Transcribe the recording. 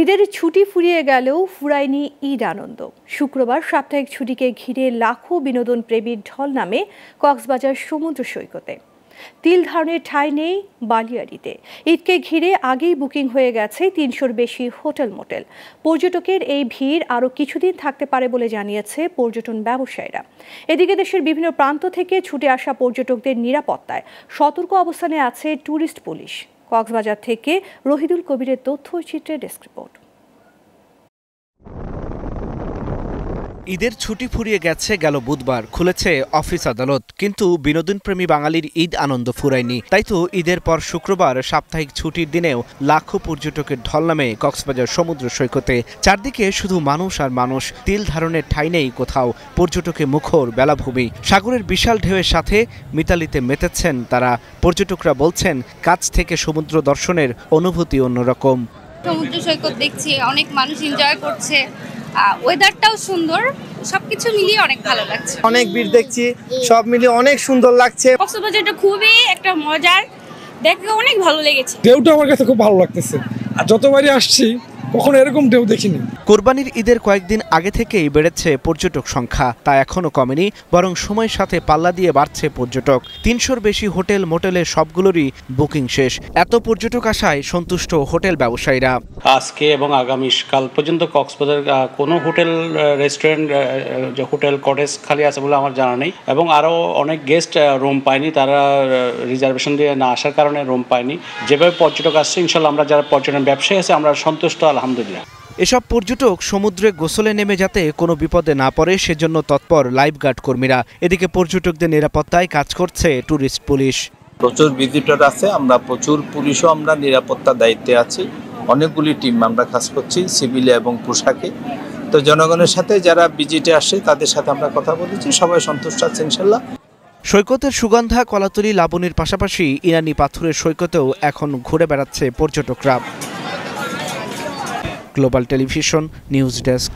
ঈদের ছুটি ফুরিয়ে গেলেও ফুরায়নি ঈদ আনন্দ। শুক্রবার সাপ্তাহিক ছুটিকে ঘিরে লাখো বিনোদন প্রেমীর ঢল নামে কক্সবাজার সমুদ্র সৈকতে। তিল ধারণের ঠাঁই নেই বালিয়াড়িতে। ঈদকে ঘিরে আগেই বুকিং হয়ে গেছে ৩০০-র বেশি হোটেল মোটেল। পর্যটকের এই ভিড় আরও কিছুদিন থাকতে পারে বলে জানিয়েছে পর্যটন ব্যবসায়ীরা। এদিকে দেশের বিভিন্ন প্রান্ত থেকে ছুটে আসা পর্যটকদের নিরাপত্তায় সতর্ক অবস্থানে আছে ট্যুরিস্ট পুলিশ। কক্সবাজার থেকে রহিদুল কবিরের তথ্যচিত্রে ডেস্ক রিপোর্ট। ঈদের ছুটি ফুরিয়ে গেছে গেল বুধবার, খুলেছে অফিস আদালত, কিন্তু বিনোদনপ্রেমী বাঙালির ঈদ আনন্দ ফুরায়নি। তাই তো ঈদের পর শুক্রবার সাপ্তাহিক ছুটির দিনেও লাখো পর্যটকের ঢল নামে কক্সবাজার সমুদ্র সৈকতে। চারদিকে শুধু মানুষ আর মানুষ, তিল ধারণের ঠাঁই নেই কোথাও। পর্যটকে মুখর বেলাভূমি, সাগরের বিশাল ঢেউয়ের সাথে মিতালিতে মেতেছেন তারা। পর্যটকরা বলছেন, কাছ থেকে সমুদ্র দর্শনের অনুভূতি অন্যরকম। সমুদ্র সৈকত দেখছি, অনেক মানুষ এনজয় করছে, ওয়েদারটাও সুন্দর, সবকিছু মিলিয়ে অনেক ভালো লাগছে। অনেক ভিড় দেখছি, সব মিলিয়ে অনেক সুন্দর লাগছে। কক্সবাজারটা খুবই একটা মজার, দেখে অনেক ভালো লেগেছে। ঢেউটা আমার কাছে খুব ভালো লাগতেছে, আর যতবারই আসছি কখনো এরকম ঢেউ দেখিনি। কোরবানির ঈদের কয়েকদিন আগে থেকেই বেড়েছে পর্যটক সংখ্যা, তা এখনো কমেনি, বরং সময়ের সাথে পাল্লা দিয়ে বাড়ছে পর্যটক। ৩০০-র বেশি হোটেল মোটেলের সবগুলোরই বুকিং শেষ। এত পর্যটক আসায় সন্তুষ্ট হোটেল ব্যবসায়ীরা। আজকে এবং আগামীকাল পর্যন্ত কক্সবাজার কোনো হোটেল, রেস্টুরেন্ট, হোটেল কটেজ খালি আছে বলে আমার জানা নেই, এবং আরও অনেক গেস্ট রুম পায়নি, তারা রিজার্ভেশন দিয়ে না আসার কারণে রুম পায়নি। যেভাবে পর্যটক আসছে, ইনশাল্লাহ আমরা যারা পর্যটন ব্যবসায়ী আছে আমরা সন্তুষ্ট, আলহামদুলিল্লাহ। এসব পর্যটক সমুদ্রে গোসলে নেমে যাতে কোনো বিপদে না পড়ে সেজন্য তৎপর লাইফগার্ড কর্মীরা। এদিকে পর্যটকদের নিরাপত্তায় কাজ করছে ট্যুরিস্ট পুলিশ। প্রচুর ভিজিটর আছে, আমরা প্রচুর পুলিশও আমরা নিরাপত্তার দায়িত্বে আছি। অনেকগুলি টিম আমরা কাজ করছি সিভিলে এবং পোশাকে। তো জনগণের সাথে যারা ভিজিটে আসে তাদের সাথে আমরা কথা বলেছি, সবাই সন্তুষ্ট আছে ইনশাল্লাহ। সৈকতের সুগন্ধা, কলাতলি, লাবণীর পাশাপাশি ইরানি পাথরের সৈকতেও এখন ঘুরে বেড়াচ্ছে পর্যটকরা। Global television news desk.